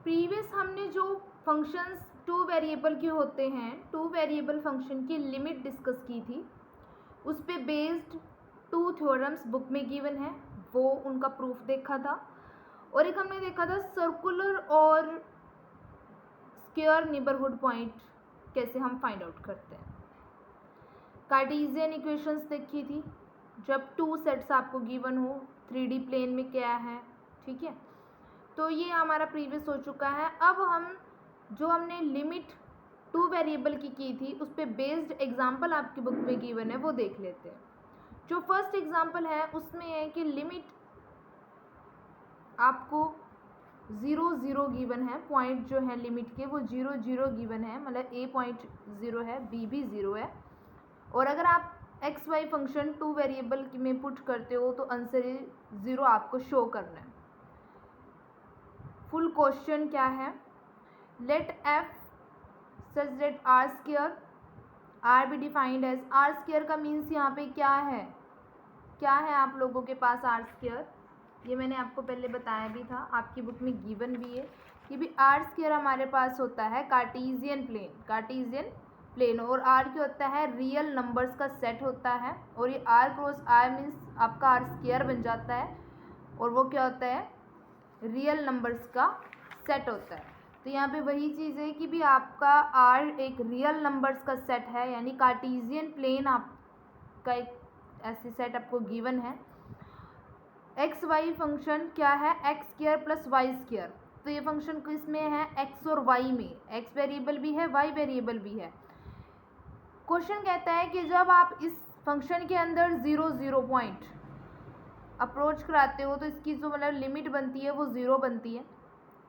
Previous हमने जो functions two variable के होते हैं, टू वेरिएबल फंक्शन की लिमिट डिस्कस की थी, उस पे बेस्ड 2 थ्योरम्स बुक में गिवन है, वो उनका प्रूफ देखा था। और एक हमने देखा था सर्कुलर और स्क्वायर नेबरहुड पॉइंट कैसे हम फाइंड आउट करते हैं। कार्टेशियन इक्वेशंस देखी थी, जब 2 सेट्स आपको गिवन हो 3D प्लेन में क्या है, ठीक है। तो ये हमारा प्रीवियस हो चुका है। अब हम जो हमने लिमिट 2 वेरिएबल की थी, उस पर बेस्ड एग्जाम्पल आपकी बुक में गिवन है, वो देख लेते हैं। जो फर्स्ट एग्जाम्पल है उसमें है कि लिमिट आपको 0 0 गिवन है, पॉइंट जो है लिमिट के वो 0 0 गिवन है, मतलब a पॉइंट 0 है, b भी 0 है। और अगर आप एक्स वाई फंक्शन 2 वेरिएबल में पुट करते हो तो आंसर 0 आपको शो करना है। फुल क्वेश्चन क्या है, let f such that R square R be defined as, R square का मीन्स यहाँ पे क्या है, क्या है आप लोगों के पास आर स्क्वायर, ये मैंने आपको पहले बताया भी था, आपकी बुक में गिवन भी है कि भी आर स्क्वायर हमारे पास होता है कार्टेशियन प्लेन, कार्टेशियन प्लेन। और आर क्या होता है, रियल नंबर्स का सेट होता है, और ये आर क्रॉस आर मीन्स आपका आर स्क्वायर बन जाता है, और वो क्या होता है, रियल नंबर्स का सेट होता है। तो यहाँ पे वही चीज़ है कि भी आपका आर एक रियल नंबर्स का सेट है, यानी कार्टेशियन प्लेन आपका एक ऐसे सेट आपको गिवन है। एक्स वाई फंक्शन क्या है, X square plus Y square, तो ये फंक्शन किस में है, एक्स और वाई में, एक्स वेरिएबल भी है वाई वेरिएबल भी है। क्वेश्चन कहता है कि जब आप इस फंक्शन के अंदर 0 0 पॉइंट अप्रोच कराते हो तो इसकी जो मतलब लिमिट बनती है वो 0 बनती है,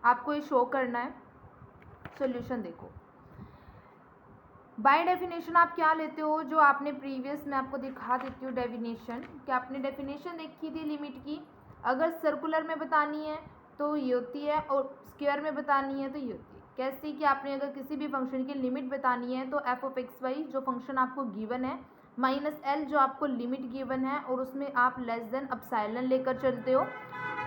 आपको ये शो करना है। सॉल्यूशन देखो, बाय डेफिनेशन आप क्या लेते हो, जो आपने प्रीवियस में आपको दिखा देती हूँ डेफिनेशन, कि आपने डेफिनेशन देखी थी लिमिट की, अगर सर्कुलर में बतानी है तो ये होती है, और स्क्वायर में बतानी है तो ये होती है। कैसे कि आपने अगर किसी भी फंक्शन की लिमिट बतानी है तो एफ ऑफ एक्स वाई जो फंक्शन आपको गिवन है माइनस एल जो आपको लिमिट गिवन है, और उसमें आप लेस देन अपसाइलन लेकर चलते हो,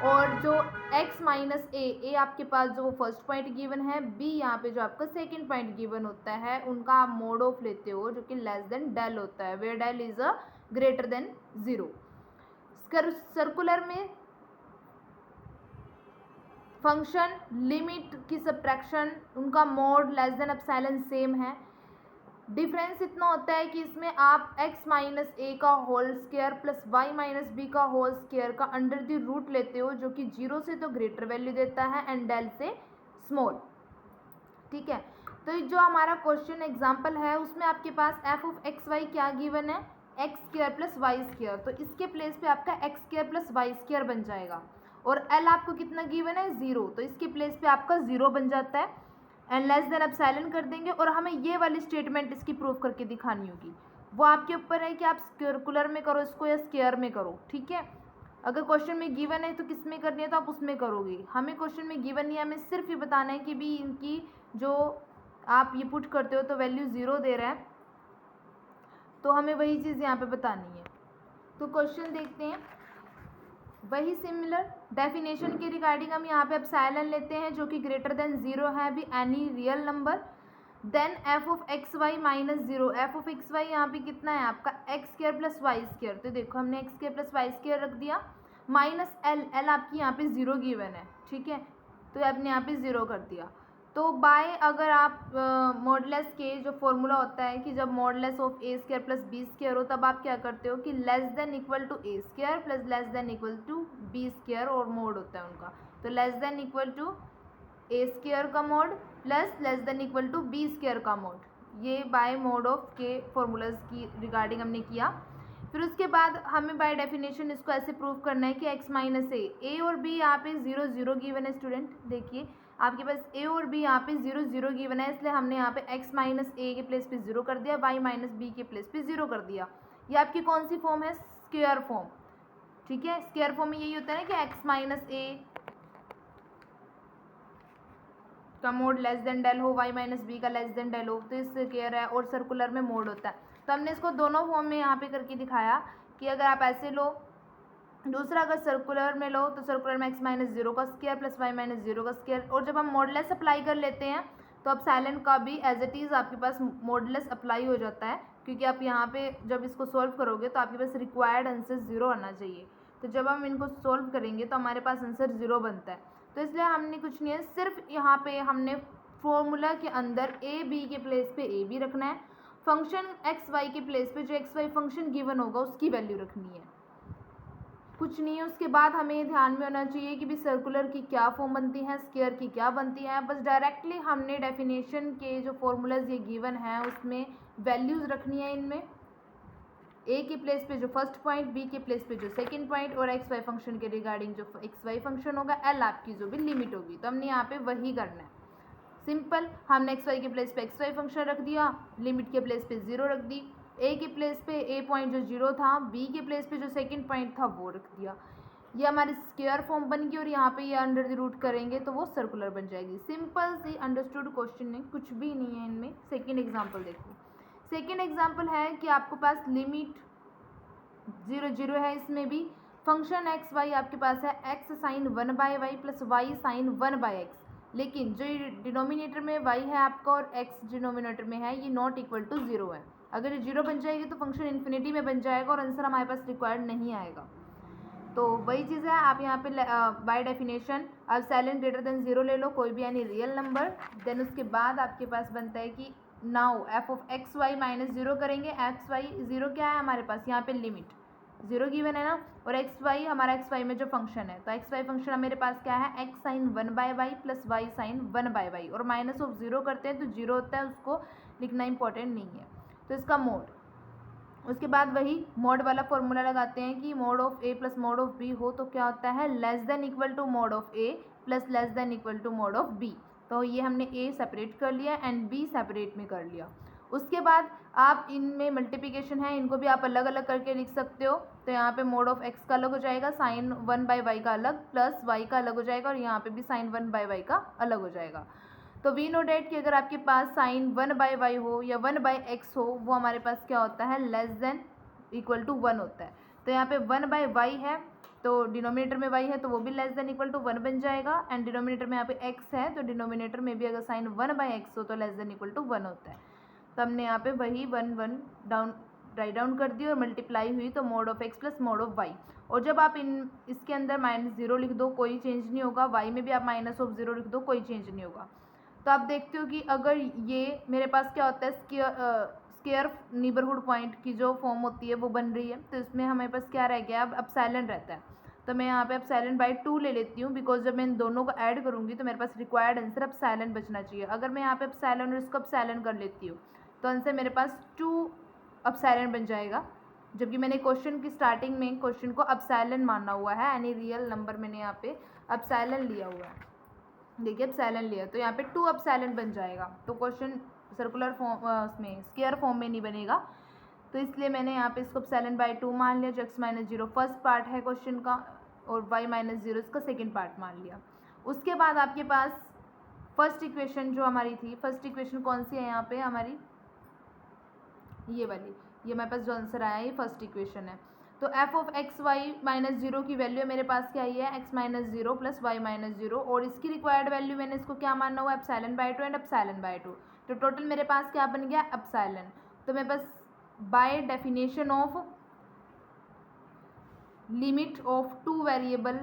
और जो x माइनस ए आपके पास जो वो फर्स्ट पॉइंट गिवन है, b यहाँ पे जो आपका सेकंड पॉइंट गिवन होता है, उनका आप मोड ऑफ लेते हो जो कि लेस देन डेल होता है, where del is a greater than 0। Circular में फंक्शन लिमिट की सब्ट्रैक्शन उनका mod less than epsilon same है, डिफरेंस इतना होता है कि इसमें आप x माइनस ए का whole square plus y minus B का होल स्क्वायर का अंडर द रूट लेते हो, जो कि 0 से तो ग्रेटर वैल्यू देता है एंड डेल से स्मॉल, ठीक है। तो जो हमारा क्वेश्चन एग्जांपल है उसमें आपके पास f ऑफ एक्स वाई क्या गिवन है, X square plus Y square, तो इसके प्लेस पे आपका X square plus Y square बन जाएगा, और l आपको कितना गिवन है 0, तो इसके प्लेस पे आपका 0 बन जाता है, एंड लेस देन एप्सिलॉन कर देंगे, और हमें ये वाली स्टेटमेंट इसकी प्रूफ करके दिखानी होगी। वो आपके ऊपर है कि आप सर्कुलर में करो इसको या स्क्वायर में करो, ठीक है। अगर क्वेश्चन में गिवन है तो किस में करनी है तो आप उसमें करोगे, हमें क्वेश्चन में गिवन नहीं है, हमें सिर्फ ये बताना है कि भी इनकी जो आप ये पुट करते हो तो वैल्यू 0 दे रहा है, तो हमें वही चीज़ यहाँ पे बतानी है। तो क्वेश्चन देखते हैं, वही सिमिलर डेफिनेशन के रिगार्डिंग हम यहाँ पे एप्सिलॉन लेते हैं जो कि ग्रेटर देन 0 है भी any real number, then F of X Y minus 0, F of X Y यहाँ पे कितना है आपका X square plus Y square, तो देखो हमने X square plus Y square रख दिया, माइनस एल, एल आपकी यहाँ पे 0 गिवन है, ठीक है, तो आपने यहाँ पे 0 कर दिया। तो बाय अगर आप मॉडलेस के जो फॉर्मूला होता है कि जब modulus of A square plus B square हो तब आप क्या करते हो कि less than equal to A square plus less than equal to B square, और मोड होता है उनका, तो less than equal to A square का mod plus less than equal to B square का मोड, ये बाय मोड ऑफ के formulas की रिगार्डिंग हमने किया। फिर उसके बाद हमें बाय डेफिनेशन इसको ऐसे प्रूव करना है कि x माइनस ए और b यहाँ पे 0 0 गिवन है, स्टूडेंट देखिए आपके पास a और b यहाँ पे 0 0 गिवन है, इसलिए हमने यहाँ पे x माइनस ए के प्लेस पे 0 कर दिया, y माइनस बी के प्लेस पे 0 कर दिया। ये आपकी कौन सी फॉर्म है, स्क्वायर फॉर्म, ठीक है। स्क्वायर फॉर्म में यही होता है ना कि x माइनस ए का मोड लेस देन डेल हो, y माइनस बी का लेस देन डेल हो, तो इस स्क्वायर है, और सर्कुलर में मोड होता है। तो हमने इसको दोनों फॉर्म में यहाँ पे करके दिखाया कि अगर आप ऐसे लो दूसरा अगर सर्कुलर में लो तो सर्कुलर में x माइनस जीरो का square plus y minus zero का स्क्वायर, और जब हम मॉडुलस अप्लाई कर लेते हैं तो अब साइलेंट का भी एज इट इज़ आपके पास मॉडुलस अप्लाई हो जाता है, क्योंकि आप यहाँ पे जब इसको सॉल्व करोगे तो आपके पास रिक्वायर्ड आंसर ज़ीरो आना चाहिए। तो जब हम इनको सॉल्व करेंगे तो हमारे पास आंसर ज़ीरो बनता है। तो इसलिए हमने कुछ नहीं है, सिर्फ यहाँ पे हमने फॉर्मूला के अंदर ए बी के प्लेस पे ए बी रखना है, फंक्शन एक्स वाई के प्लेस पे जो एक्स वाई फंक्शन गिवन होगा उसकी वैल्यू रखनी है, कुछ नहीं है। उसके बाद हमें ध्यान में होना चाहिए कि भी सर्कुलर की क्या फॉर्म बनती है, स्क्वायर की क्या बनती है। बस डायरेक्टली हमने डेफिनेशन के जो फॉर्मूलाज ये गिवन है उसमें वैल्यूज़ रखनी है, इनमें ए के प्लेस पे जो फर्स्ट पॉइंट, बी के प्लेस पे जो सेकंड पॉइंट, और एक्स वाई फंक्शन के रिगार्डिंग जो एक्स वाई फंक्शन होगा, एल आपकी जो भी लिमिट होगी। तो हमने यहाँ पे वही करना है, सिंपल। हमने एक्स वाई के प्लेस पे एक्स वाई फंक्शन रख दिया, लिमिट के प्लेस पे ज़ीरो रख दी, ए के प्लेस पे ए पॉइंट जो जीरो था, बी के प्लेस पे जो सेकंड पॉइंट था वो रख दिया। ये हमारी स्क्वायर फॉर्म बन गई, और यहाँ पे ये अंडर द रूट करेंगे तो वो सर्कुलर बन जाएगी। सिंपल सी अंडरस्टूड क्वेश्चन है, कुछ भी नहीं है इनमें। सेकेंड एग्जाम्पल देखो, सेकेंड एग्जाम्पल है कि आपके पास लिमिट 0 0 है, इसमें भी फंक्शन एक्स वाई आपके पास है X sine 1/y plus Y sine 1/x, लेकिन जो डिनोमिनेटर में y है आपका और x डिनोमिनेटर में है ये नॉट इक्वल टू 0 है। अगर ये 0 बन जाएगी तो फंक्शन इन्फिनिटी में बन जाएगा और आंसर हमारे पास रिक्वायर्ड नहीं आएगा। तो वही चीज़ है, आप यहाँ पे बाय डेफिनेशन आप साइलेंट ग्रेटर देन 0 ले लो, कोई भी यानी रियल नंबर। देन उसके बाद आपके पास बनता है कि now F of X Y minus 0 करेंगे। एक्स वाई 0 क्या है हमारे पास, यहाँ पे लिमिट 0 गिवन है ना, और एक्स वाई हमारा एक्स वाई में जो फंक्शन है, तो एक्स वाई फंक्शन मेरे पास क्या है, X sine 1/y plus Y sine 1/y, और माइनस ऑफ 0 करते हैं तो 0 होता है, उसको लिखना इंपॉर्टेंट नहीं है। तो इसका मोड, उसके बाद वही मोड वाला फॉर्मूला लगाते हैं कि mod of A plus mod of B हो तो क्या होता है, less than equal to mod of A plus less than equal to mod of B. तो ये हमने ए सेपरेट कर लिया एंड बी सेपरेट में कर लिया। उसके बाद आप इनमें मल्टीप्लिकेशन है, इनको भी आप अलग अलग करके लिख सकते हो। तो यहाँ पे मोड ऑफ एक्स का अलग हो जाएगा, साइन 1/y का अलग, प्लस वाई का अलग हो जाएगा, और यहाँ पे भी साइन 1/y का अलग हो जाएगा। तो वी नो डेट कि अगर आपके पास साइन 1/y हो या 1/x हो, वो हमारे पास क्या होता है, लेस देन इक्वल टू 1 होता है। तो यहाँ पे 1/y है तो डिनोमिनेटर में y है तो वो भी लेस देन इक्वल टू 1 बन जाएगा, एंड डिनोमिनेटर में यहाँ पे x है तो डिनोमिनेटर में भी अगर साइन 1/x हो तो लेस देन इक्वल टू 1 होता है। तो हमने यहाँ पे वही 1 डाउन राइट डाउन कर दी और मल्टीप्लाई हुई तो mod of X plus mod of Y. और जब आप इसके अंदर -0 लिख दो कोई चेंज नहीं होगा, वाई में भी आप -0 लिख दो कोई चेंज नहीं होगा। तो आप देखते हो कि अगर ये मेरे पास क्या होता है, स्क्वायर नीबरहुड पॉइंट की जो फॉर्म होती है वो बन रही है, तो इसमें हमारे पास क्या रह गया, अब साइलेंट रहता है। तो मैं यहाँ पे अब साइलेंट बाई 2 ले लेती हूँ, बिकॉज जब मैं इन दोनों को ऐड करूँगी तो मेरे पास रिक्वायर्ड आंसर अब साइलेंट बचना चाहिए। अगर मैं यहाँ पे अब साइलेंट और इसको अब साइलेंट कर लेती हूँ तो आंसर मेरे पास 2 अब साइलेंट बन जाएगा, जबकि मैंने क्वेश्चन की स्टार्टिंग में क्वेश्चन को अब साइलेंट माना हुआ है, यानी रियल नंबर मैंने यहाँ पे अब साइलेंट लिया हुआ है। देखिए अब साइलेंट लिया तो यहाँ पे 2 अब साइलेंट बन जाएगा, तो क्वेश्चन सर्कुलर फॉर्म उसमें स्क्वायर फॉर्म में नहीं बनेगा। तो इसलिए मैंने यहाँ पे इसको साइलेंट बाई 2 मान लिया, जो x -0 फर्स्ट पार्ट है क्वेश्चन का और y -0 इसका सेकेंड पार्ट मान लिया। उसके बाद आपके पास फर्स्ट इक्वेशन जो हमारी थी, फर्स्ट इक्वेशन कौन सी है यहाँ पे हमारी, ये वाली, ये हमारे पास जो आंसर आया ये फर्स्ट इक्वेशन है। तो एफ ऑफ एक्स वाई -0 की वैल्यू मेरे पास क्या आई है, x -0 प्लस वाई -0, और इसकी रिक्वायर्ड वैल्यू मैंने इसको क्या मानना हुआ, epsilon by 2 and epsilon by 2। तो टोटल मेरे पास क्या बन गया, एप्सिलॉन। तो मेरे पास by definition of limit of 2 variable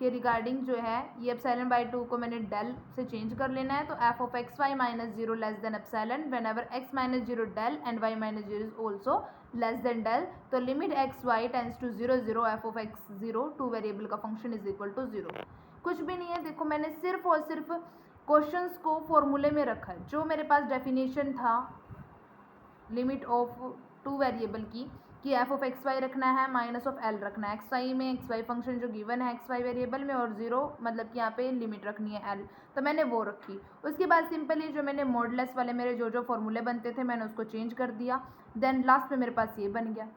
के रिगार्डिंग जो है ये एप्सिलॉन बाई 2 को मैंने डेल से चेंज कर लेना है। तो F of X Y -0 less than epsilon whenever X -0 del and Y -0 is also less than del. तो limit X Y tends to 0 0 F of X 0 2 variable का function is equal to 0। कुछ भी नहीं है, देखो मैंने सिर्फ और सिर्फ क्वेश्चंस को फॉर्मूले में रखा है। जो मेरे पास डेफिनेशन था लिमिट ऑफ 2 वेरिएबल की कि एफ ऑफ एक्स वाई रखना है माइनस ऑफ एल रखना है, एक्स वाई में एक्स वाई फंक्शन जो गिवन है एक्स वाई वेरिएबल में, और 0 मतलब कि यहाँ पे लिमिट रखनी है एल, तो मैंने वो रखी। उसके बाद सिंपली जो मैंने मॉडुलस वाले मेरे जो फॉर्मूले बनते थे मैंने उसको चेंज कर दिया, देन लास्ट में मेरे पास ये बन गया।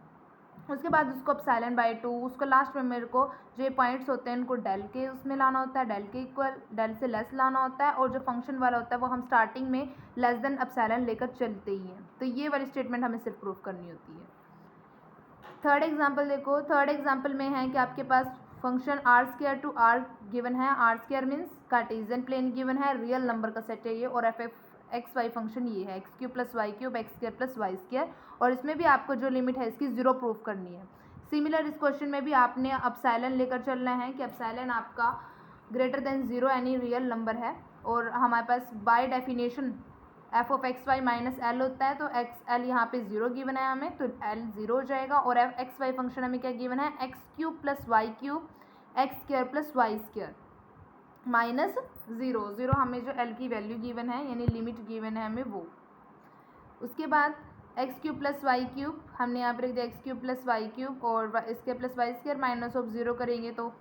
उसके बाद उसको एप्सिलॉन बाई 2, उसको लास्ट में मेरे को जो पॉइंट्स होते हैं उनको डेल के उसमें लाना होता है, डेल के इक्वल डेल से लेस लाना होता है, और जो फंक्शन वाला होता है वो हम स्टार्टिंग में लेस देन एप्सिलॉन लेकर चलते ही हैं। तो ये वाली स्टेटमेंट हमें सिर्फ प्रूफ करनी होती है। थर्ड एग्जाम्पल देखो, थर्ड एग्जाम्पल में है कि आपके पास function R square to R given है, R square means Cartesian plane given है, रियल नंबर का सेट है ये, और एफ एक्स वाई फंक्शन ये है X cube plus Y cube X square plus Y square, और इसमें भी आपको जो लिमिट है इसकी ज़ीरो प्रूफ करनी है। सिमिलर इस क्वेश्चन में भी आपने अपसाइलन लेकर चलना है कि अपसाइलन आपका greater than zero any real number है, और हमारे पास by definition F of X Y minus L होता है, तो एक्स एल यहाँ पे ज़ीरो गिवन है हमें, तो एल ज़ीरो हो जाएगा, और एफ एक्स वाई फंक्शन हमें क्या गिवन है, X cube plus Y cube X square plus Y square minus zero, zero हमें जो एल की वैल्यू गिवन है यानी लिमिट गिवन है हमें वो। उसके बाद X cube plus Y cube हमने यहाँ पर रख दिया X cube plus Y cube, और square plus Y square minus of zero करेंगे तो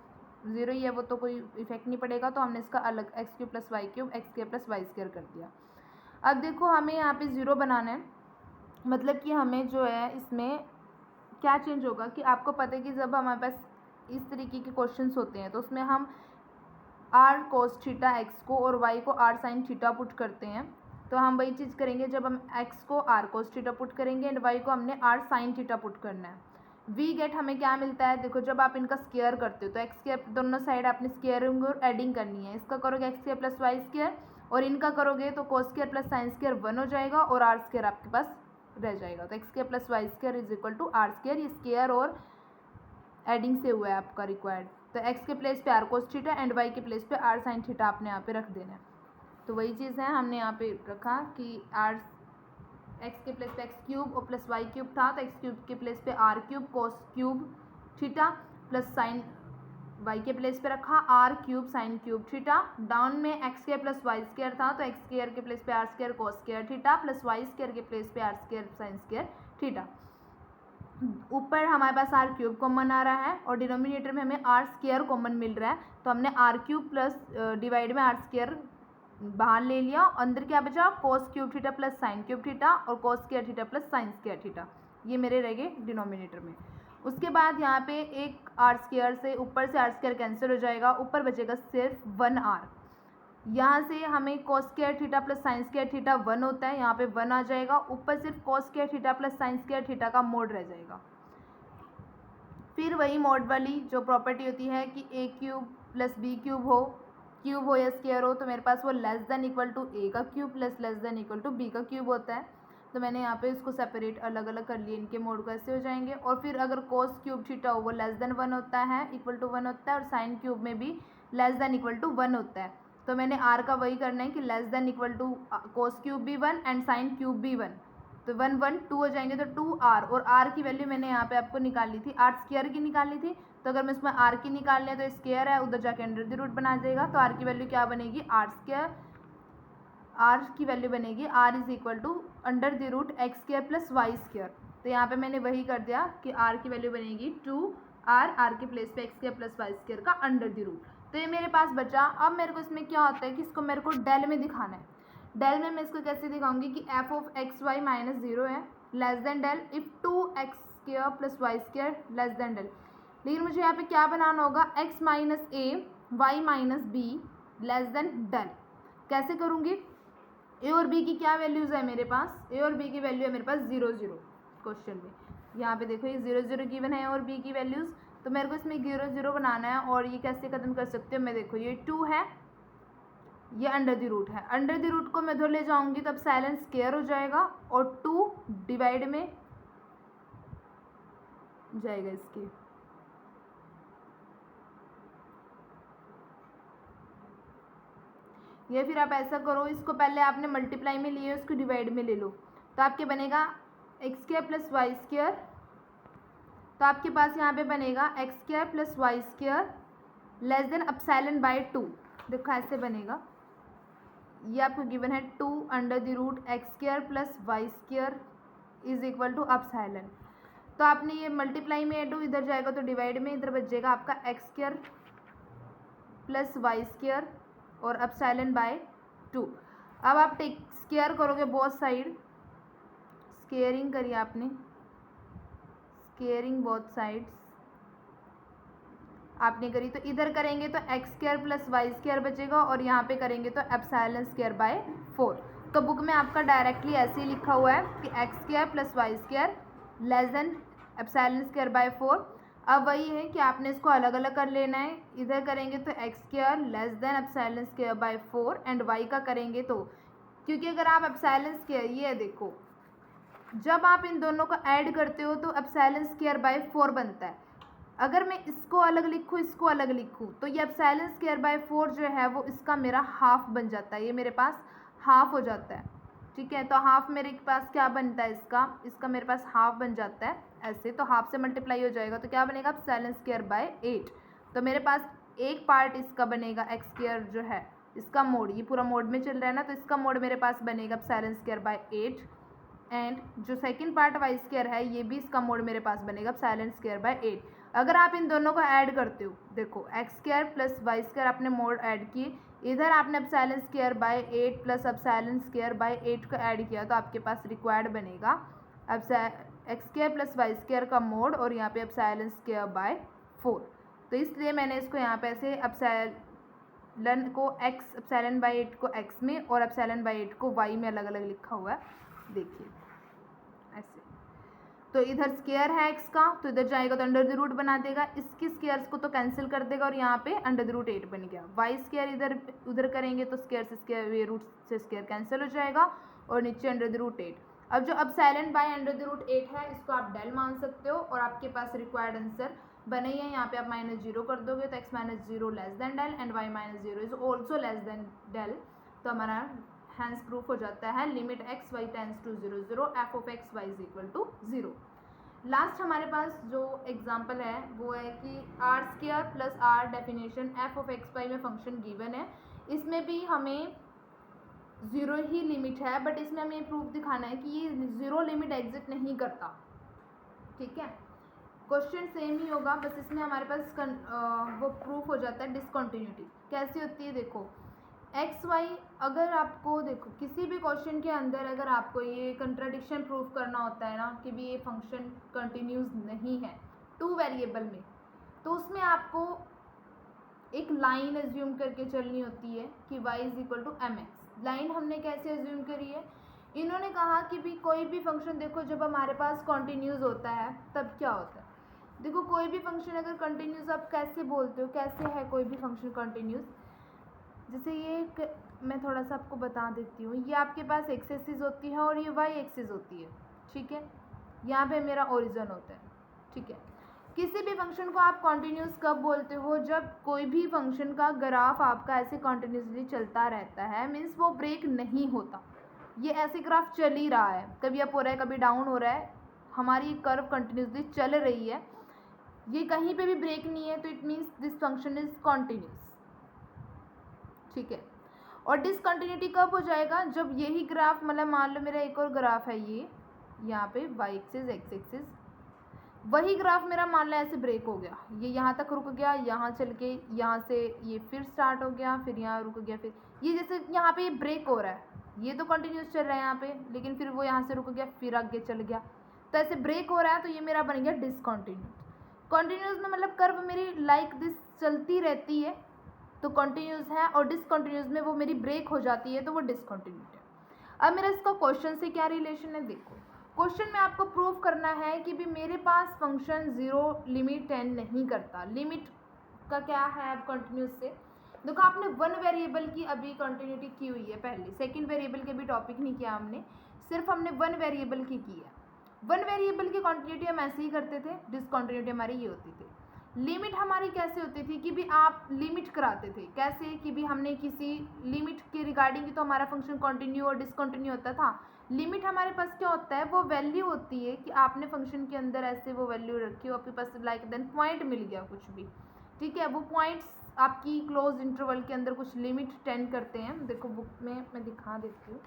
ज़ीरो ही है वो, तो कोई इफेक्ट नहीं पड़ेगा, तो हमने इसका अलग X cube plus Y cube X square plus Y square कर दिया। अब देखो हमें यहाँ पे ज़ीरो बनाना है, मतलब कि हमें जो है इसमें क्या चेंज होगा कि आपको पता है कि जब हमारे पास इस तरीके के क्वेश्चंस होते हैं तो उसमें हम आर कोस थीटा एक्स को और वाई को आर साइन थीटा पुट करते हैं, तो हम वही चीज़ करेंगे जब हम एक्स को आर कोस थीटा पुट करेंगे एंड वाई को हमने आर साइन थीटा पुट करना है। वी गेट हमें क्या मिलता है, देखो जब आप इनका स्क्वायर करते हो तो एक्स स्क्वायर दोनों साइड आपने स्क्वायरिंग और एडिंग करनी है, इसका करोगे X square plus Y square, और इनका करोगे तो cos square plus sine square 1 हो जाएगा और आर स्क्वायर आपके पास रह जाएगा, तो X square plus Y square is equal to R square, ये स्क्वायर और एडिंग से हुआ है आपका रिक्वायर्ड, तो एक्स के प्लेस पे R cos theta and Y के प्लेस पे आर साइन थीटा आपने यहाँ पे रख देना है। तो वही चीज़ है हमने यहाँ पे रखा कि आर एक्स के प्लेस पे एक्स क्यूब और प्लस वाई क्यूब था, तो एक्स क्यूब के प्लेस पे R cube cos cube theta plus sine Y के प्लेस पे रखा R cube sine cube theta, down में X square plus Y square था तो एक्स स्क्वायर के प्लेस पे R square cos square theta plus Y square के place पे R square sine square theta, ऊपर हमारे पास आर क्यूब कॉमन आ रहा है और डिनोमिनेटर में हमें आर स्क्वायर कॉमन मिल रहा है, तो हमने आर क्यूब प्लस डिवाइड में आर स्क्वायर बाहर ले लिया, अंदर क्या बचा cos cube theta plus sine cube theta और cos square theta plus sine square theta, ये मेरे रह गए डिनोमिनेटर में। उसके बाद यहाँ पे एक आर स्क्वायर से ऊपर से आर स्क्वायर कैंसिल हो जाएगा, ऊपर बचेगा सिर्फ 1 आर, यहाँ से हमें कोस square theta plus sine square theta 1 होता है, यहाँ पे 1 आ जाएगा, ऊपर सिर्फ कोस square theta plus sine square theta का मोड रह जाएगा। फिर वही मोड वाली जो प्रॉपर्टी होती है कि A cube plus B cube हो या स्क्वायर हो, तो मेरे पास वो less than equal to A का cube plus less than equal to B का क्यूब होता है, तो मैंने यहाँ पे इसको सेपरेट अलग अलग कर लिए, इनके मोड कैसे हो जाएंगे। और फिर अगर कोस क्यूब थीटा हो वो लेस देन 1 होता है, इक्वल टू 1 होता है, और साइन क्यूब में भी लेस देन इक्वल टू 1 होता है, तो मैंने आर का वही करना है कि less than equal to cos cube भी 1 एंड साइन क्यूब भी 1, तो 1 1 2 हो जाएंगे, तो 2 आर, और आर की वैल्यू मैंने यहाँ पे आपको निकाली थी आर स्क्वायर की निकाली थी, तो अगर मैं इसमें आर की निकाल लें तो स्क्वायर है उधर जाके अंडर द रूट बना जाएगा, तो आर की वैल्यू क्या बनेगी आर स्क्वायर, आर की वैल्यू बनेगी R is equal to under the root X square plus Y square, तो यहाँ पे मैंने वही कर दिया कि आर की वैल्यू बनेगी 2 आर के प्लेस पे X square plus Y square का अंडर द रूट, तो ये मेरे पास बचा। अब मेरे को इसमें क्या होता है कि इसको मेरे को डेल में दिखाना है, डेल में मैं इसको कैसे दिखाऊंगी कि F of X Y minus zero है less than del if 2x square plus Y square less than del, लेकिन मुझे यहाँ पे क्या बनाना होगा x minus A Y minus B less than del, कैसे करूँगी, ए और बी की क्या वैल्यूज़ है मेरे पास, ए और बी की वैल्यू है मेरे पास 0 0 क्वेश्चन में, यहाँ पे देखो ये 0 0 गिवन है और बी की वैल्यूज़, तो मेरे को इसमें 0 0 बनाना है, और ये कैसे खत्म कर सकते हो, मैं देखो ये 2 है, ये अंडर द रूट है, अंडर द रूट को मैं उधर ले जाऊंगी तब साइलेंस स्क्वायर हो जाएगा और 2 डिवाइड में जाएगा इसके, ये फिर आप ऐसा करो, इसको पहले आपने मल्टीप्लाई में लिए उसको डिवाइड में ले लो, तो आपके बनेगा X square plus Y square, तो आपके पास यहाँ पे बनेगा X square plus Y square less than epsilon by 2, देखो ऐसे बनेगा, ये आपको गिवन है 2 under the root X square plus Y square is equal to epsilon, तो आपने ये मल्टीप्लाई में 2 इधर जाएगा तो डिवाइड में, इधर बच जाएगा आपका X square plus Y square और अपसाइलन बाय 2। अब आप टेक स्क्वायर करोगे बोथ साइड, स्क्वेयरिंग करिए आपने, स्क्वेयरिंग बोथ साइड्स आपने करी, तो इधर करेंगे तो X square plus Y square बचेगा और यहाँ पे करेंगे तो एप्सिलॉन स्क्वायर बाय 4, तो बुक में आपका डायरेक्टली ऐसे ही लिखा हुआ है कि X square plus Y square less than epsilon square by 4। अब वही है कि आपने इसको अलग अलग कर लेना है। इधर करेंगे तो X square less than epsilon square by 4 and Y का करेंगे तो, क्योंकि अगर आप एप्सिलॉन स्क्वायर, ये देखो जब आप इन दोनों को ऐड करते हो तो एप्सिलॉन स्क्वायर बाय 4 बनता है। अगर मैं इसको अलग लिखूँ इसको अलग लिखूँ तो ये एप्सिलॉन स्क्वायर बाय 4 जो है वो इसका मेरा हाफ बन जाता है, ये मेरे पास हाफ हो जाता है। ठीक है, तो हाफ मेरे पास क्या बनता है, इसका मेरे पास हाफ बन जाता है ऐसे, तो हाफ से मल्टीप्लाई हो जाएगा तो क्या बनेगा एप्सिलॉन स्क्वायर बाय 8। तो मेरे पास एक पार्ट इसका बनेगा एक्स स्क्वायर जो है इसका मोड, ये पूरा मोड में चल रहा है ना, तो इसका मोड मेरे पास बनेगा एप्सिलॉन स्क्वायर बाय 8 एंड जो सेकंड पार्ट वाई स्क्वायर है ये भी इसका मोड मेरे पास बनेगा एप्सिलॉन स्क्वायर बाय 8। अगर आप इन दोनों को ऐड करते हो, देखो X square plus Y square आपने मोड ऐड किए, इधर आपने epsilon square by 8 plus epsilon square by 8 को ऐड किया तो आपके पास रिक्वायर्ड बनेगा X square plus Y square का मोड और यहाँ पे एप्सिलॉन स्क्वायर बाय 4। तो इसलिए मैंने इसको यहाँ पे ऐसे एप्सिलॉन को एक्स, एप्सिलॉन बाय 8 को एक्स में और एप्सिलॉन बाय 8 को वाई में अलग अलग लिखा हुआ है, देखिए ऐसे। तो इधर स्क्वायर है एक्स का तो इधर जाएगा तो अंडर द रूट बना देगा, इसके स्क्वायर्स को तो कैंसिल कर देगा और यहाँ पे अंडर द रूट 8 बन गया। वाई स्क्वायर इधर उधर करेंगे तो स्क्वायर से स्क्वायर, ये रूट से स्क्वायर कैंसिल हो जाएगा और नीचे अंडर द रूट 8। अब जो epsilon by under the root 8 है इसको आप डेल मान सकते हो और आपके पास रिक्वायर्ड आंसर बने ही है। यहाँ पे आप -0 कर दोगे तो x -0 less than del and y -0 is also less than del, तो हमारा हैंस प्रूफ हो जाता है limit X Y tends to 0 0 F of X Y is equal to 0। Last हमारे पास जो एग्जांपल है वो है कि R square plus R definition F of X Y में फंक्शन गिवन है, इसमें भी हमें 0 ही लिमिट है बट इसमें हमें प्रूफ दिखाना है कि ये 0 लिमिट एग्जिस्ट नहीं करता। ठीक है, क्वेश्चन सेम ही होगा, बस इसमें हमारे पास वो प्रूफ हो जाता है डिसकंटिन्यूटी। कैसी होती है, देखो एक्स वाई, अगर आपको देखो किसी भी क्वेश्चन के अंदर अगर आपको ये कंट्राडिक्शन प्रूफ करना होता है ना कि भी ये फंक्शन कंटिन्यूस नहीं है 2 वेरिएबल में, तो उसमें आपको एक लाइन एज्यूम करके चलनी होती है कि y is equal to M X. Line हमने कैसे एज्यूम करी है, इन्होंने कहा कि भी कोई भी फंक्शन देखो जब हमारे पास कॉन्टिन्यूस होता है तब क्या होता है, देखो कोई भी फंक्शन अगर कंटिन्यूस आप कैसे बोलते हो, कैसे है कोई भी फंक्शन कंटिन्यूस, जैसे ये मैं थोड़ा सा आपको बता देती हूँ, ये आपके पास एक्स एक्सिस होती है और ये वाई एक्सिस होती है। ठीक है, यहाँ पे मेरा ओरिजिन होता है। ठीक है, किसी भी फंक्शन को आप कॉन्टिन्यूस कब बोलते हो, जब कोई भी फंक्शन का ग्राफ आपका ऐसे कॉन्टिन्यूसली चलता रहता है, मीन्स वो ब्रेक नहीं होता, ये ऐसे ग्राफ चल ही रहा है, कभी अप हो रहा है कभी डाउन हो रहा है, हमारी कर्व कंटिन्यूसली चल रही है, ये कहीं पे भी ब्रेक नहीं है, तो it means this function is continuous. ठीक है, और डिसकंटिन्यूटी कब हो जाएगा, जब यही ग्राफ, मतलब मान लो मेरा एक और ग्राफ है ये यहाँ पे वाई एक्सिस एक्स एक्सिस, वही ग्राफ मेरा मान लो ऐसे ब्रेक हो गया, ये यहाँ तक रुक गया, यहाँ चल के यहाँ से ये फिर स्टार्ट हो गया, फिर यहाँ रुक गया, फिर ये जैसे यहाँ पे ये ब्रेक हो रहा है, ये तो कंटिन्यूस चल रहा है यहाँ पे, लेकिन फिर वो यहाँ से रुक गया फिर आगे चल गया, तो ऐसे ब्रेक हो रहा है, तो ये मेरा बन गया डिसकंटिन्यूस। कंटिन्यूस में मतलब कर्व मेरी लाइक दिस चलती रहती है तो कंटिन्यूस है, और डिसकंटिन्यूस में वो मेरी ब्रेक हो जाती है तो वो डिसकंटिन्यूट है। अब मेरा इसका क्वेश्चन से क्या रिलेशन है, देखो क्वेश्चन में आपको प्रूव करना है कि भी मेरे पास फंक्शन 0 लिमिट टेंड नहीं करता। लिमिट का क्या है अब कंटिन्यूस से, देखो आपने 1 वेरिएबल की अभी कंटिन्यूटी की हुई है, पहले सेकंड वेरिएबल के भी टॉपिक नहीं किया हमने, सिर्फ हमने 1 वेरिएबल की है। 1 वेरिएबल की कंटिन्यूटी हम ऐसे ही करते थे, डिसकंटिन्यूटी हमारी ये होती थी। लिमिट हमारी कैसे होती थी कि भी आप लिमिट कराते थे, कैसे कि भी हमने किसी लिमिट के रिगार्डिंग की तो हमारा फंक्शन कंटिन्यू और डिसकंटिन्यू होता था। लिमिट हमारे पास क्या होता है, वो वैल्यू होती है कि आपने फंक्शन के अंदर ऐसे वो वैल्यू रखी हो, आपके पास लाइक देन पॉइंट मिल गया कुछ भी, ठीक है, वो पॉइंट्स आपकी क्लोज इंटरवल के अंदर कुछ लिमिट टेंड करते हैं। देखो बुक में मैं दिखा देती हूँ,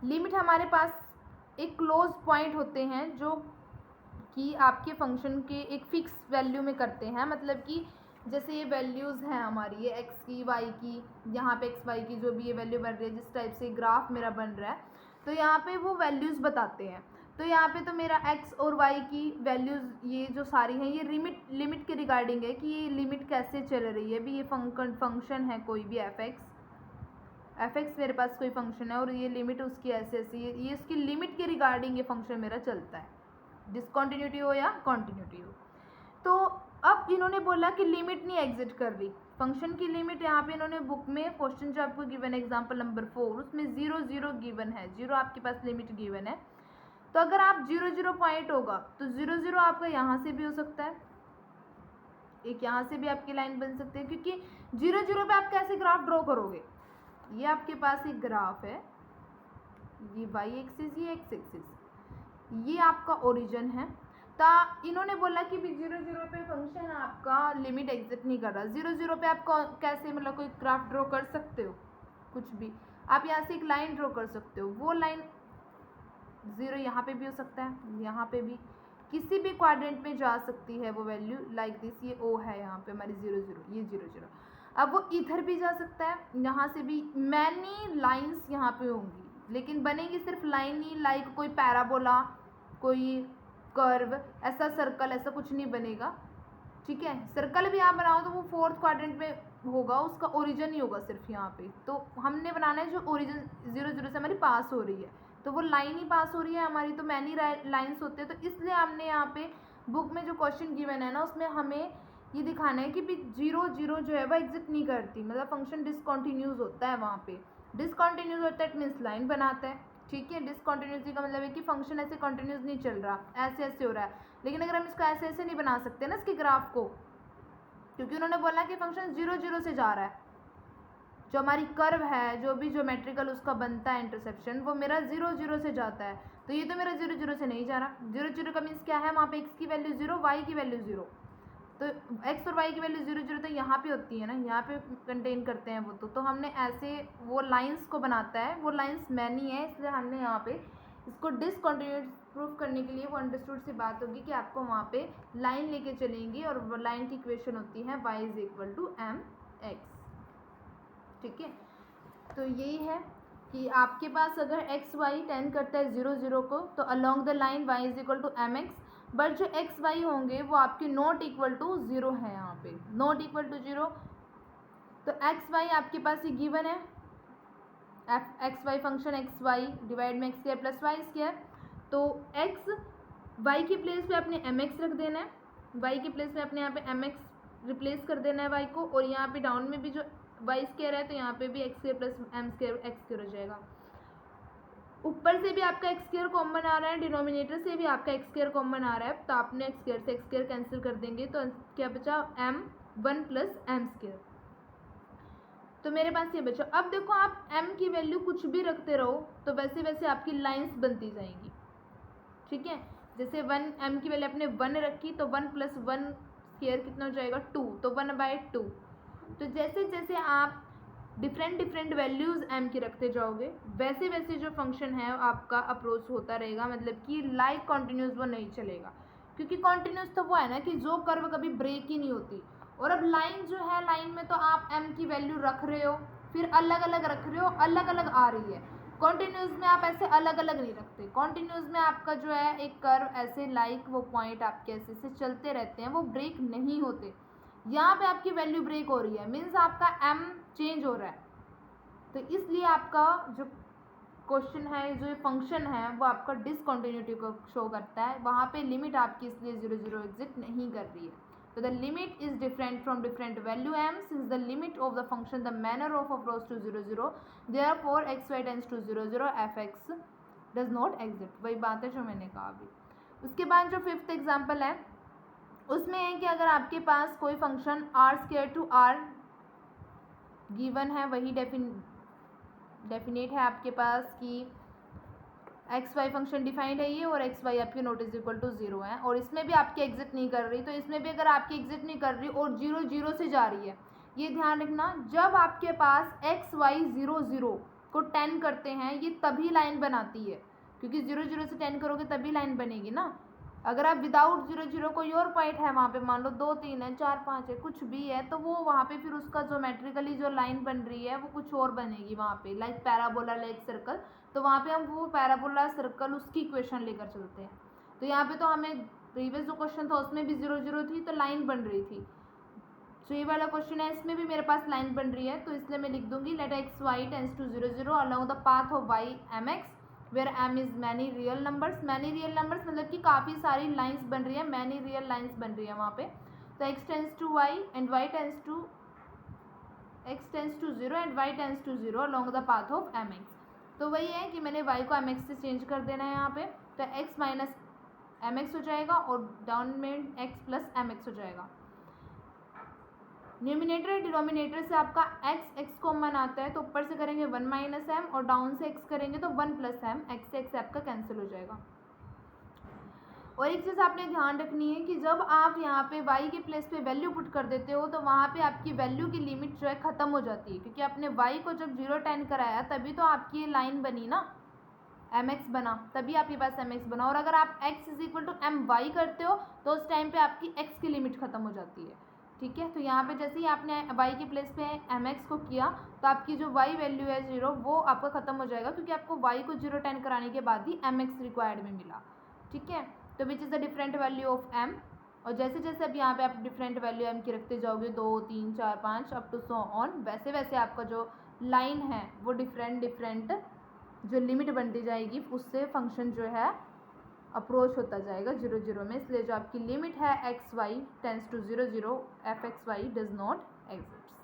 लिमिट हमारे पास एक क्लोज पॉइंट होते हैं जो कि आपके फंक्शन के एक फिक्स वैल्यू में करते हैं, मतलब कि जैसे ये वैल्यूज़ हैं हमारी, ये एक्स की वाई की, यहाँ पे एक्स वाई की जो भी ये वैल्यू बन रही है, जिस टाइप से ग्राफ मेरा बन रहा है, तो यहाँ पे वो वैल्यूज़ बताते हैं। तो यहाँ पे तो मेरा एक्स और वाई की वैल्यूज़ ये जो सारी हैं ये लिमिट के रिगार्डिंग है कि ये लिमिट कैसे चल रही है। भी ये फंक्शन है कोई भी एफ एक्स मेरे पास कोई फंक्शन है और ये लिमिट उसकी ऐसे ऐसी, ये इसकी लिमिट के रिगार्डिंग ये फंक्शन मेरा चलता है। डिसकंटिन्यूटी हो या कॉन्टिन्यूटी हो। तो अब इन्होंने बोला कि लिमिट नहीं एग्जिट कर रही, फंक्शन की लिमिट यहाँ पे इन्होंने बुक में क्वेश्चन जो आपको गिवन है एग्जाम्पल नंबर 4 उसमें 0 0 गिवन है, 0 आपके पास लिमिट गिवन है। तो अगर आप 0 0 पॉइंट होगा तो 0 0 आपका यहाँ से भी हो सकता है, एक यहाँ से भी आपकी लाइन बन सकती है, क्योंकि 0 0 पे आप कैसे ग्राफ ड्रॉ करोगे, ये आपके पास एक ग्राफ है, ये वाई एक्सिस ये एक्स एक्सिस, ये आपका ओरिजिन है। तो इन्होंने बोला कि भी 0 0 पे फंक्शन आपका लिमिट एग्जिट नहीं कर रहा। 0 0 पे आप कैसे मतलब कोई ग्राफ ड्रॉ कर सकते हो, कुछ भी आप यहाँ से एक लाइन ड्रॉ कर सकते हो, वो लाइन 0 यहाँ पे भी हो सकता है, यहाँ पे भी किसी भी क्वाड्रेंट में जा सकती है वो वैल्यू लाइक दिस, ये ओ है यहाँ पे हमारी 0 0, ये 0 0। अब वो इधर भी जा सकता है, यहाँ से भी मैनी लाइंस यहाँ पे होंगी, लेकिन बनेगी सिर्फ लाइन ही, लाइक कोई पैराबोला, कोई कर्व, ऐसा सर्कल ऐसा कुछ नहीं बनेगा, ठीक है। सर्कल भी आप बनाओ तो वो फोर्थ क्वाड्रेंट में होगा, उसका ओरिजिन ही होगा सिर्फ यहाँ पे। तो हमने बनाना है जो ओरिजिन 0 0 से हमारी पास हो रही है, तो वो लाइन ही पास हो रही है हमारी, तो मैनी लाइंस होते हैं। तो इसलिए हमने यहाँ पे बुक में जो क्वेश्चन गिवन है ना उसमें हमें ये दिखाना है कि भी 0 0 जो है वो एग्जिट नहीं करती, मतलब फंक्शन डिसकंटिन्यूज होता है, वहाँ पे डिसकंटिन्यूज होता है, इट मीन्स लाइन बनाता है, ठीक है। डिसकंटिन्यूटी का मतलब है कि फंक्शन ऐसे कंटिन्यूस नहीं चल रहा, ऐसे ऐसे हो रहा है। लेकिन अगर हम इसको ऐसे ऐसे नहीं बना सकते ना इसके ग्राफ को, क्योंकि उन्होंने बोला कि फंक्शन 0 0 से जा रहा है, जो हमारी कर्व है जो भी ज्योमेट्रिकल उसका बनता है इंटरसेप्शन वो मेरा 0 0 से जाता है, तो ये तो मेरा 0 0 से नहीं जा रहा। 0 0 का मीन्स क्या है, वहाँ पे x की वैल्यू 0 y की वैल्यू 0, तो x और y की वैल्यू 0 0 तो यहाँ पे होती है ना, यहाँ पे कंटेन करते हैं वो, तो हमने ऐसे वो लाइंस को बनाता है, वो लाइंस मैनी है, इसलिए हमने यहाँ पे इसको डिसकंटिन्यूस प्रूफ करने के लिए वो अंडरस्टूड सी बात होगी कि आपको वहाँ पे लाइन लेके चलेंगी और वो लाइन की इक्वेशन होती है y = mx, ठीक है। तो यही है कि आपके पास अगर एक्स वाई टेंड करता है 0 0 को, तो along the line y = mx, but जो एक्स वाई होंगे वो आपके नॉट इक्वल टू 0 है, यहाँ पे नॉट इक्वल टू 0। तो एक्स वाई आपके पास ये गिवन है, X Y function X Y divide में x² + y², तो एक्स वाई के प्लेस पे आपने mx रख देना है, y के प्लेस पे आपने यहाँ पे mx रिप्लेस कर देना है y को, और यहाँ पे डाउन में भी जो y² है तो यहाँ पे भी x² + m² x² हो जाएगा। ऊपर से भी आपका x² कॉमन आ रहा है, डिनोमिनेटर से भी आपका x² कॉमन आ रहा है, तो आपने x² से x² कैंसिल कर देंगे, तो क्या बचा m1 + m², तो मेरे पास ये बचा। अब देखो आप m की वैल्यू कुछ भी रखते रहो तो वैसे वैसे आपकी लाइंस बनती जाएंगी, ठीक है। जैसे 1 m की वैल्यू आपने 1 रखी तो 1 + 1² कितना हो जाएगा 2, तो 1/2। तो जैसे जैसे आप डिफरेंट वैल्यूज़ m की रखते जाओगे वैसे वैसे जो फंक्शन है आपका अप्रोच होता रहेगा, मतलब कि लाइक कॉन्टिन्यूस वो नहीं चलेगा, क्योंकि कॉन्टिन्यूस तो वो है ना कि जो कर्व कभी ब्रेक ही नहीं होती। और अब लाइन जो है, लाइन में तो आप m की वैल्यू रख रहे हो, फिर अलग अलग रख रहे हो, अलग अलग आ रही है। कॉन्टिन्यूस में आप ऐसे अलग अलग नहीं रखते, कॉन्टिन्यूस में आपका जो है एक कर्व ऐसे लाइक वो पॉइंट आपके ऐसे से चलते रहते हैं, वो ब्रेक नहीं होते। यहाँ पे आपकी वैल्यू ब्रेक हो रही है, मीन्स आपका m चेंज हो रहा है, तो इसलिए आपका जो क्वेश्चन है, जो फंक्शन है वो आपका डिसकंटिन्यूटी को शो करता है, वहाँ पे लिमिट आपकी इसलिए 0 0 एग्जिट नहीं कर रही है। तो the limit is different from different value m, since the limit of the function the manner of approach to 0 0, therefore x y tends to 0 0 f(x) does not exist. वही बात है जो मैंने कहा अभी। उसके बाद जो 5th एग्जाम्पल है उसमें है कि अगर आपके पास कोई function r² to r given है, वही डेफिनेट है आपके पास कि एक्स वाई फंक्शन डिफाइंड है ये, और एक्स वाई आपके नॉट इज इक्वल टू 0 है, और इसमें भी आपकी एग्जिट नहीं कर रही, तो इसमें भी अगर आपकी एग्जिट नहीं कर रही और 0 0 से जा रही है, ये ध्यान रखना, जब आपके पास एक्स वाई 0 0 को 10 करते हैं ये तभी लाइन बनाती है, क्योंकि 0 0 से 10 करोगे तभी लाइन बनेगी ना। अगर आप विदाउट 0 0 कोई और पॉइंट है वहाँ पे, मान लो 2 3 है 4 5 है कुछ भी है, तो वो वहाँ पे फिर उसका ज्योमेट्रिकली जो लाइन बन रही है वो कुछ और बनेगी वहाँ पे, लाइक पैराबोला लाइक सर्कल, तो वहाँ पे हम वो पैराबोला सर्कल उसकी इक्वेशन लेकर चलते हैं। तो यहाँ पे तो हमें प्रीवियस जो क्वेश्चन था उसमें भी 0 0 थी तो लाइन बन रही थी, तो ये वाला क्वेश्चन है इसमें भी मेरे पास लाइन बन रही है, तो इसलिए मैं लिख दूंगी let X Y tends to 0 0 along the path of y mx where M is many real numbers. Many real numbers मतलब कि काफ़ी सारी लाइन्स बन रही है, मैनी रियल लाइन्स बन रही है वहाँ पे। तो x tends to y and y tends to x tends to 0 and y tends to 0 along the path of mx। तो वही है कि मैंने y को mx से चेंज कर देना है यहाँ पे, तो x माइनस mx हो जाएगा और डाउन में x प्लस mx हो जाएगा। न्यूमिनेटर और डिनोमिनेटर से आपका x कॉमन आता है, तो ऊपर से करेंगे 1 माइनस एम और डाउन से x करेंगे तो 1 प्लस एम, x से x आपका कैंसिल हो जाएगा। और एक चीज़ आपने ध्यान रखनी है कि जब आप यहाँ पे y के प्लेस पे वैल्यू पुट कर देते हो तो वहाँ पे आपकी वैल्यू की लिमिट जो है ख़त्म हो जाती है, क्योंकि आपने y को जब 0 10 कराया तभी तो आपकी ये लाइन बनी ना, mx बना, तभी आपके पास mx बना। और अगर आप x is equal to my करते हो तो उस टाइम पे आपकी x की लिमिट ख़त्म हो जाती है, ठीक है। तो यहाँ पे जैसे ही आपने y के प्लेस पे mx को किया तो आपकी जो y वैल्यू है 0 वो आपका ख़त्म हो जाएगा, क्योंकि आपको y को 0 10 कराने के बाद ही mx रिक्वायर्ड में मिला, ठीक है। तो which is the different value of m। और जैसे जैसे अब यहाँ पे आप डिफरेंट वैल्यू m की रखते जाओगे 2 3 4 5 अप टू सो ऑन, वैसे वैसे आपका जो लाइन है वो डिफरेंट जो लिमिट बनती जाएगी उससे फंक्शन जो है अप्रोच होता जाएगा 0 0 में। इसलिए जो आपकी लिमिट है x y tends to 0 0 f x y does not exist.